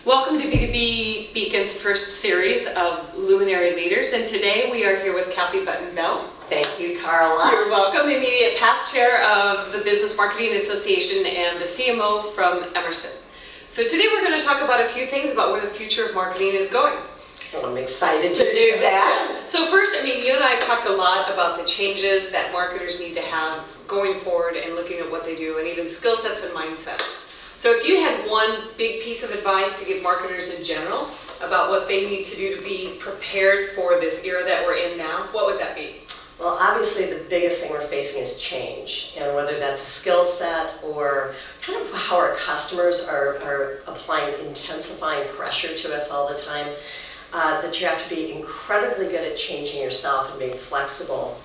Welcome to B2B Beacon's first series of Luminary Leaders, and today we are here with Kathy Button-Bell. Thank you, Carla. You're welcome. The immediate past chair of the Business Marketing Association and the CMO from Emerson. So today we're going to talk about a few things about where the future of marketing is going. Well, I'm excited to do that. So first, you and I talked a lot about the changes that marketers need to have going forward and looking at what they do, and even skill sets and mindsets. So if you had one big piece of advice to give marketers in general about what they need to do to be prepared for this era that we're in now, what would that be? Well, obviously the biggest thing we're facing is change, and whether that's a skill set or kind of how our customers are applying intensifying pressure to us all the time, that you have to be incredibly good at changing yourself and being flexible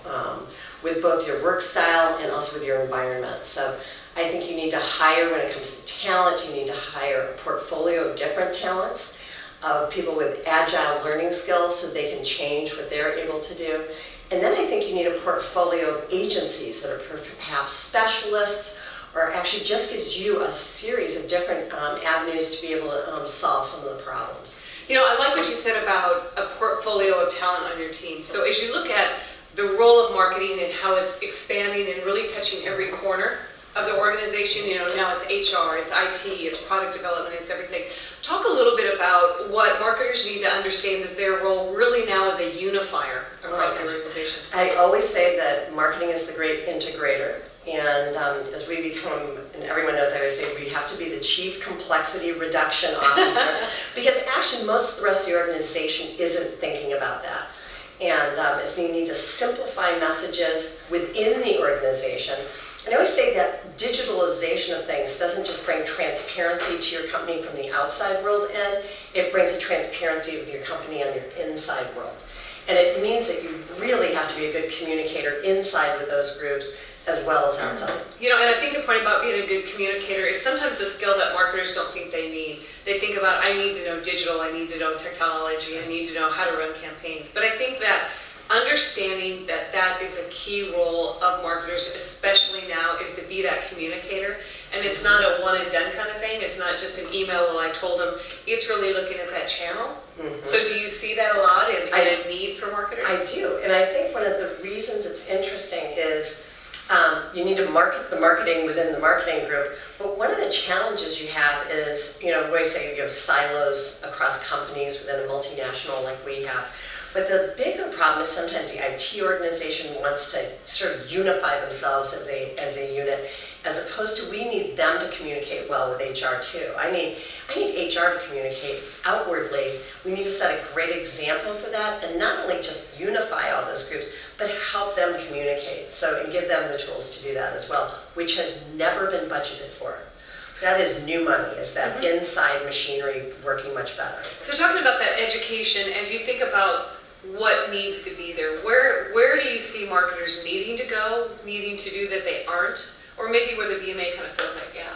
with both your work style and also with your environment. So I think you need to hire, when it comes to talent, you need to hire a portfolio of different talents, of people with agile learning skills so they can change what they're able to do. And then I think you need a portfolio of agencies that are perhaps specialists, or actually just gives you a series of different avenues to be able to solve some of the problems. You know, I like what you said about a portfolio of talent on your team. So as you look at the role of marketing and how it's expanding and really touching every corner of the organization, now it's HR, it's IT, it's product development, it's everything. Talk a little bit about what marketers need to understand is their role really now as a unifier across the organization. I always say that marketing is the great integrator, and as we become, and everyone knows I always say, we have to be the chief complexity reduction officer, because actually most of the rest of the organization isn't thinking about that. And so you need to simplify messages within the organization. And I always say that digitalization of things doesn't just bring transparency to your company from the outside world in, it brings a transparency of your company on your inside world. And it means that you really have to be a good communicator inside with those groups as well as outside. And I think the point about being a good communicator is sometimes a skill that marketers don't think they need. They think about, I need to know digital, I need to know technology, I need to know how to run campaigns. But I think that understanding that that is a key role of marketers, especially now, is to be that communicator. And it's not a one and done kind of thing. It's not just an email, well, I told them. It's really looking at that channel. Mm-hmm. So do you see that a lot in a need for marketers? I do. And I think one of the reasons it's interesting is you need to market the marketing within the marketing group. But one of the challenges you have is, we always say you have silos across companies within a multinational like we have. But the bigger problem is sometimes the IT organization wants to sort of unify themselves as a unit, as opposed to we need them to communicate well with HR too. I need HR to communicate outwardly. We need to set a great example for that, and not only just unify all those groups, but help them communicate. So, and give them the tools to do that as well, which has never been budgeted for. That is new money, is that inside machinery working much better. So talking about that education, as you think about what needs to be there, where do you see marketers needing to go, needing to do that they aren't, or maybe where the BMA kind of feels like, yeah?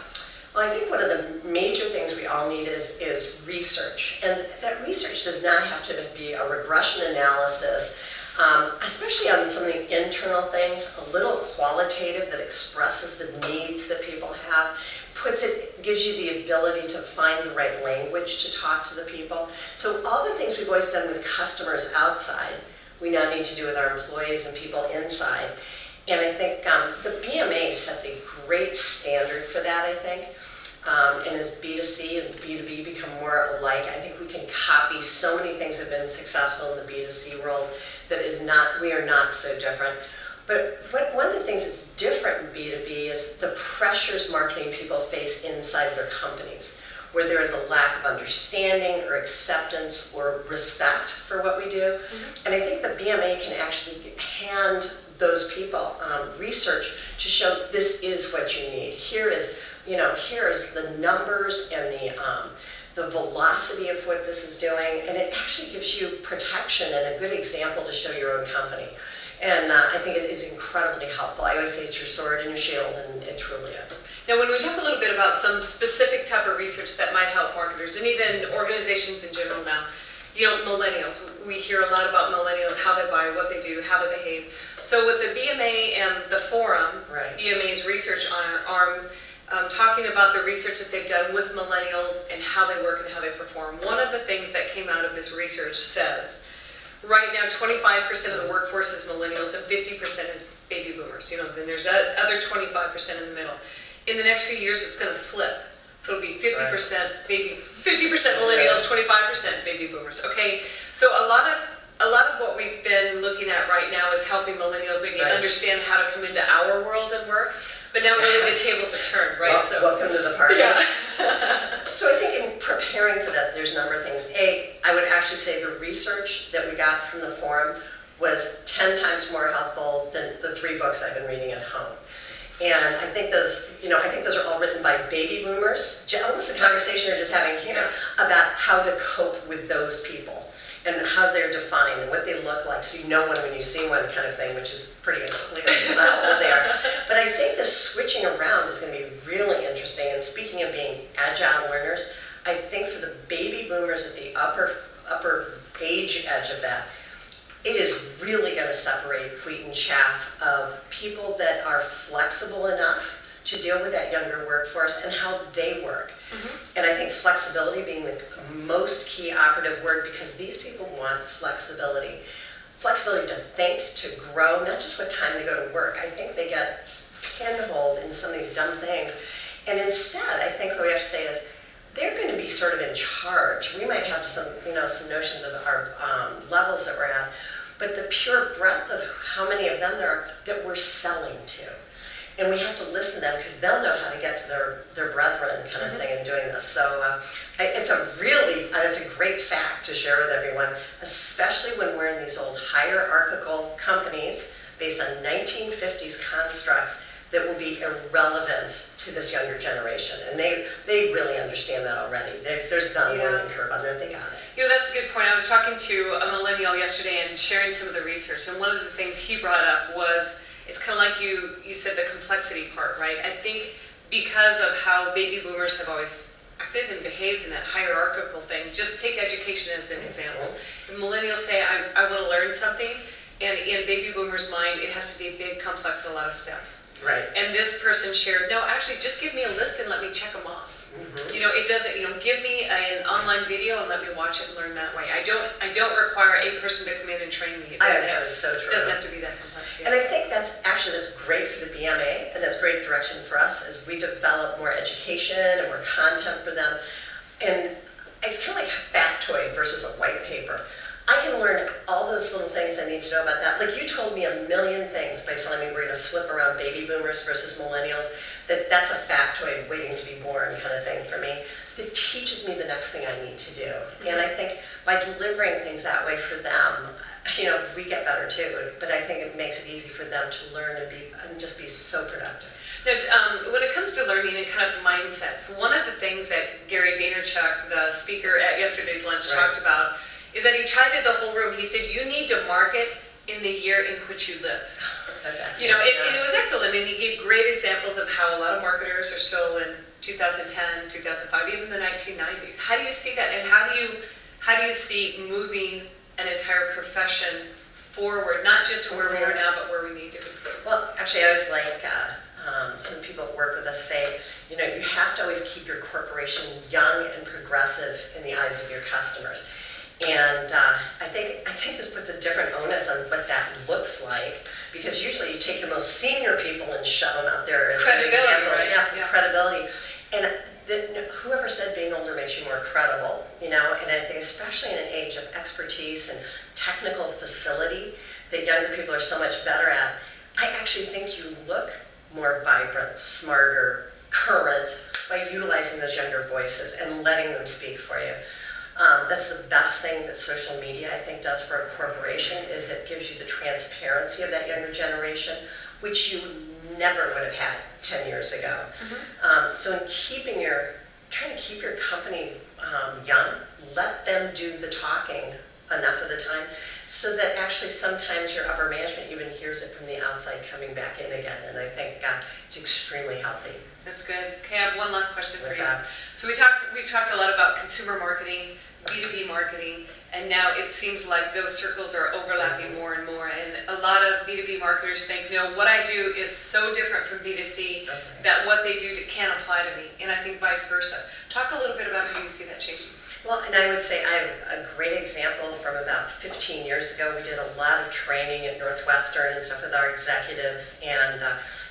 Well, I think one of the major things we all need is research, and that research does not have to be a regression analysis, especially on some of the internal things, a little qualitative that expresses the needs that people have, gives you the ability to find the right language to talk to the people. So all the things we've always done with customers outside, we now need to do with our employees and people inside. And I think the BMA sets a great standard for that, I think. And as B2C and B2B become more alike, I think we can copy so many things that have been successful in the B2C world that we are not so different. But one of the things that's different in B2B is the pressures marketing people face inside their companies, where there is a lack of understanding or acceptance or respect for what we do. Mm-hmm. And I think the BMA can actually hand those people research to show this is what you need. Here is the numbers and the velocity of what this is doing, and it actually gives you protection and a good example to show your own company. And I think it is incredibly helpful. I always say it's your sword and your shield, and it truly is. Now, when we talk a little bit about some specific type of research that might help marketers, and even organizations in general now, millennials, we hear a lot about millennials, how they buy, what they do, how they behave. So with the BMA and the forum, right. BMA's research arm, talking about the research that they've done with millennials and how they work and how they perform. One of the things that came out of this research says, right now 25% of the workforce is millennials and 50% is baby boomers. Then there's that other 25% in the middle. In the next few years, it's going to flip. So it'll be 50% baby, 50% millennials, 25% baby boomers. Okay, so a lot of what we've been looking at right now is helping millennials maybe understand how to come into our world and work. But now really the tables have turned, right? Well, welcome to the party. Yeah. So I think in preparing for that, there's a number of things. I would actually say the research that we got from the forum was 10 times more helpful than the 3 books I've been reading at home. And I think those are all written by baby boomers. Almost the conversation we're just having here about how to cope with those people and how they're defined and what they look like, so you know one when you see one, kind of thing, which is pretty clear because of how old they are. But I think the switching around is going to be really interesting. And speaking of being agile learners, I think for the baby boomers at the upper age edge of that, it is really going to separate wheat and chaff of people that are flexible enough to deal with that younger workforce and how they work. And I think flexibility being the most key operative word, because these people want flexibility. Flexibility to think, to grow, not just what time they go to work. I think they get pinholed into some of these dumb things. And instead, I think what we have to say is, they're going to be sort of in charge. We might have some notions of our levels that we're at, but the pure breadth of how many of them there are that we're selling to. And we have to listen to them because they'll know how to get to their brethren kind of thing in doing this. So it's a great fact to share with everyone, especially when we're in these old hierarchical companies based on 1950s constructs that will be irrelevant to this younger generation. And they really understand that already. There's not a learning curve on that. They got it. That's a good point. I was talking to a millennial yesterday and sharing some of the research. And one of the things he brought up was, it's kind of like you said, the complexity part, right? I think because of how baby boomers have always acted and behaved in that hierarchical thing, just take education as an example. The millennials say, I want to learn something. And in baby boomers' mind, it has to be big, complex, and a lot of steps. Right. And this person shared, no, actually, just give me a list and let me check them off. It doesn't, give me an online video and let me watch it and learn that way. I don't require a person to come in and train me. It That is so true. doesn't have to be that complex. And I think that's great for the BMA, and that's great direction for us as we develop more education and more content for them. And it's kind of like a factoid versus a white paper. I can learn all those little things I need to know about that. Like you told me a million things by telling me we're going to flip around baby boomers versus millennials. That's a factoid waiting to be born kind of thing for me. That teaches me the next thing I need to do. And I think by delivering things that way for them, we get better too. But I think it makes it easy for them to learn and just be so productive. Now, when it comes to learning and kind of mindsets, one of the things that Gary Vaynerchuk, the speaker at yesterday's lunch, talked about is that he chided the whole room. He said, you need to market in the year in which you live. That's excellent. And it was excellent. And he gave great examples of how a lot of marketers are still in 2010, 2005, even the 1990s. How do you see that? And how do you see moving an entire profession forward, not just to where we are now, but where we need to be? Well, actually, I was like, some people that work with us say, you have to always keep your corporation young and progressive in the eyes of your customers. And I think this puts a different onus on what that looks like, because usually you take your most senior people and shove them out there as good examples. Right? Yeah, credibility. And whoever said being older makes you more credible, And I think especially in an age of expertise and technical facility that younger people are so much better at, I actually think you look more vibrant, smarter, current by utilizing those younger voices and letting them speak for you. That's the best thing that social media, I think, does for a corporation, is it gives you the transparency of that younger generation, which you never would have had 10 years ago. So in trying to keep your company young, let them do the talking enough of the time, so that actually sometimes your upper management even hears it from the outside coming back in again. And I think it's extremely healthy. That's good. Okay, I have one last question for What's you. that? So we've talked a lot about consumer marketing, B2B marketing, and now it seems like those circles are overlapping more and more. And a lot of B2B marketers think, what I do is so different from B2C that what they do can't apply to me, and I think vice versa. Talk a little bit about how you see that changing. Well, and I would say I have a great example from about 15 years ago. We did a lot of training at Northwestern and stuff with our executives, and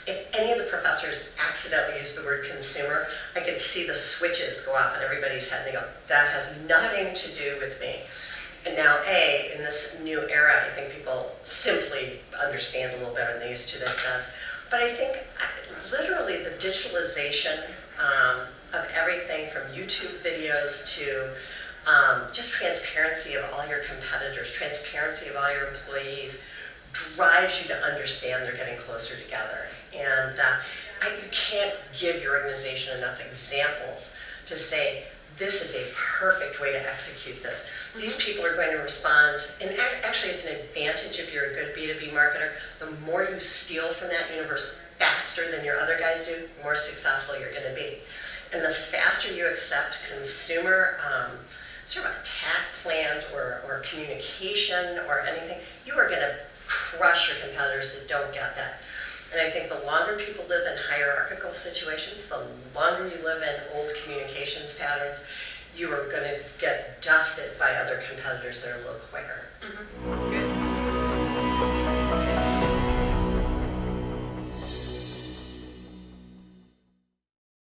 if any of the professors accidentally used the word consumer, I could see the switches go off in everybody's head, and they go, that has nothing to do with me. And now, in this new era, I think people simply understand a little better than they used to, that it does. But I think literally the digitalization of everything from YouTube videos to just transparency of all your competitors, transparency of all your employees, drives you to understand they're getting closer together. And you can't give your organization enough examples to say, this is a perfect way to execute this. These people are going to respond, and actually it's an advantage if you're a good B2B marketer. The more you steal from that universe faster than your other guys do, the more successful you're going to be. And the faster you accept consumer sort of attack plans or communication or anything, you are going to crush your competitors that don't get that. And I think the longer people live in hierarchical situations, the longer you live in old communications patterns, you are going to get dusted by other competitors that are a little quicker.